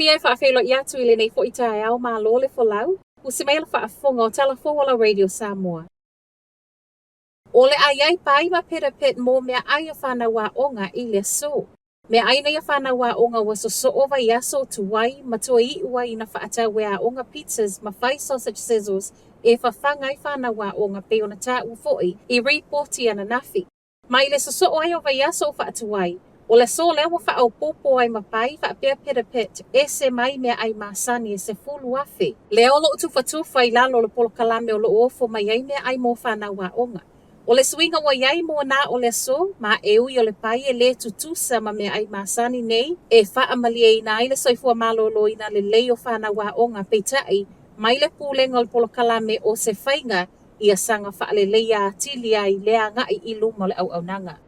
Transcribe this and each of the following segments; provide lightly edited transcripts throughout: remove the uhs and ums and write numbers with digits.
fia whaafelo i atu ile nei fo i tae au mā lole fo lau. Usi mai la whaafonga o talafo wala Radio Samoa. Ole ai pai ma pera pet mo mea aia whanau onga i le so. Mea aina ia whanau onga wa so ova yaso tuwai matua i ua ina whaatau wea onga pizzas ma whai sausage sizzles e whawhangai whanau onga pe ona tā ufoi i reporti ana nafi. Ma i le so ai ova yaso whaatuwai. O le so lewa whaau popo ai mapai whaapea pera pet e se mai mea ai masani e se fulu afe. Leo lo tufa i lalo le polo kalame o lo ofo mai ai mea ai mo whanau onga. O le swinga wa iai mo na o le so, ma e ui o le pai e le tutusa ma mea ai masani nei, e wha amalia ina ai le soifua malolo ina le leo whanau onga peitai, mai le pūlenga o le polo kalame o se whainga ia sanga wha le leia atili ai lea ngai i luma le au nanga.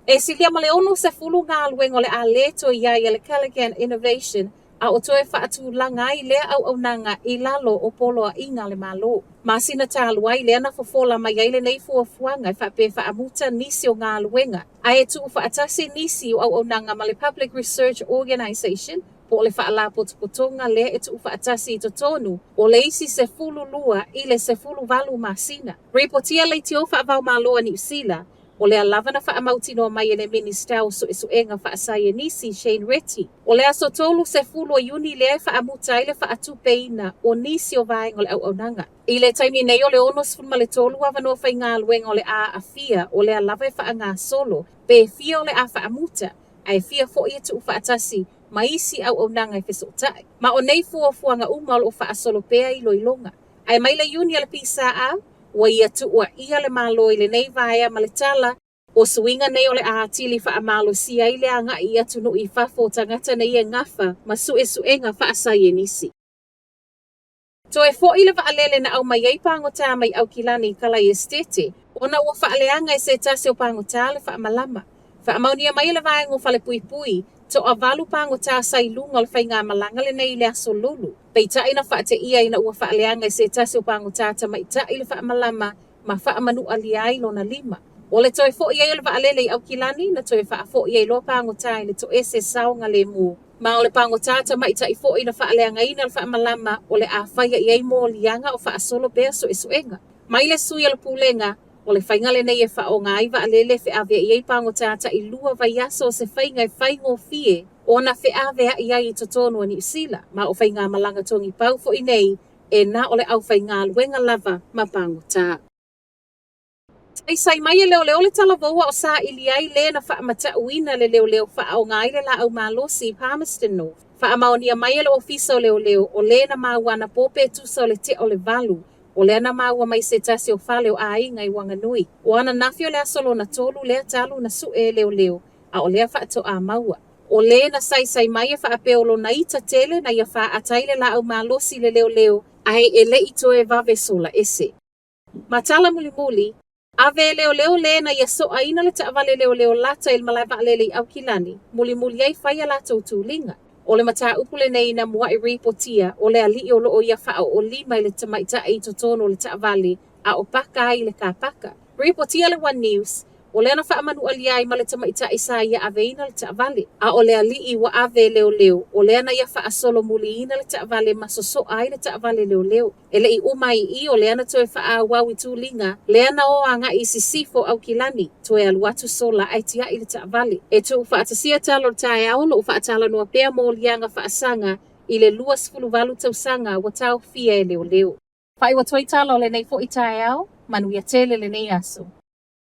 E silia ma le ono se fulu ngā luenga o le a leto iai e le Callaghan Innovation, a o toe whaatu langai lea au nanga i lalo o polo a inga le malo. Masina tāluai lea na fofola mai ai le nei fuafuanga i whape whaamuta nisi o ngā luenga. A e tuu whaatasi nisi o au nanga ma le Public Research Organisation, po le whaala potopotonga lea e tuu whaatasi i totonu, o le isi se fulu lua i le se fulu valu masina. Reportia le tio whaavau maloa ni usila, o lea lavana whaamautino mai e le minister o suenga whaasai e nisi Shane Retty. O lea so tolu se fulu o yuni lea whaamuta i le whaatupeina o nisi o vaenga o le au nanga. I le taimi nei o le onos fulma le tolu avano whai ngā luenga o le a fia o lea lava e wha ngā solo, pe fia o le a whaamuta, ai fia fo i atu whaatasi, ma isi au nanga i fesotai. Ma o nei fuafuanga umal o whaasolo pea i loilonga. Ai mai le yuni ala pisa a, wa ia tua ia le malo i le nei vaea ma le tala, o suinga nei o le a tili wha amalo si ai le anga i atu no i whafo tangata nei e ngafa, ma suenga whaasai e nisi. To e fo i le waalele na au mai ei pangota mai au kilani kala i estete, ona ua waaleanga i se tase o pangota le wha amalama. Wha amaunia mai le vaenga o whale pui pui, to a valu pangota sai lunga le whai ngā malanga le nei le aso lulu. Peita ina whaate ia ina ua waaleanga i se tase o pangota ta mai ta i le wha amalama, ma wha amanu aliai lona lima. O le toe fo i le waalele i au kilani, na toe wha fo i lo pangota i le to ese saonga le mu. Ma o le pangotata mai ta i fo ina whaaleanga ina le wha amalama o le a whaia i ei mō lianga o wha asolo bea suenga. Mai le sui le pūlenga, o le whaingale nei e wha o ngā iwa alele whi awea i ei pangotata i lua vai aso se whainga i whaingo fie o na whi awea i ai i totonu ni usila. Ma o whainga malanga tongi pau fo i nei e na o le au whainga luenga lava ma pangotata. Sai mai e leo le talavoa o sa ili ai le na wha mata uina le leo wha o ngai le la au malosi Palmerston North. Wha amaonia mai e le ofisa o leo o le na mawana pope tusa o le te o le valu. O le na maua mai se tasi o whale o a inga i Wanganui. O ana nafio le asolo na tolu le talu na su e leo a o lea wha to a maua. O le na sai mai e wha apeolo na ita tele na ia wha ataile la au malosi le leo ai e le ito e vave sola ese. Matala muli ave leo le na ia so aina le taavale leo lata il malai vaalele i au kilani, muli ai whaia lata utulinga. O le mata upule nei na mua i reportia, o le ali o loo ia whao o lima i le tamaita i totono le taavale a o paka i le kāpaka. Reportia le One News, o le ana whaamanu aliai ma le tamaita i sa ia aveina le taavale. A o le ali i wa ave leo, o le ana ia wha solo muli ina le taavale ma so ai le taavale leo. Ele i umai i o le ana toe wha wau i tūlinga, le ana o anga i sisifo au kilani, toe aluatu sola ai tia i le taavale. E tu whaatasia talo le tae aolo o whaatala noa pea mō lianga whaasanga i le luas fuluvalu tausanga wa tau fia e leo. Whai wa toi talo le nei fo i tae ao, manuia tele le nei aso.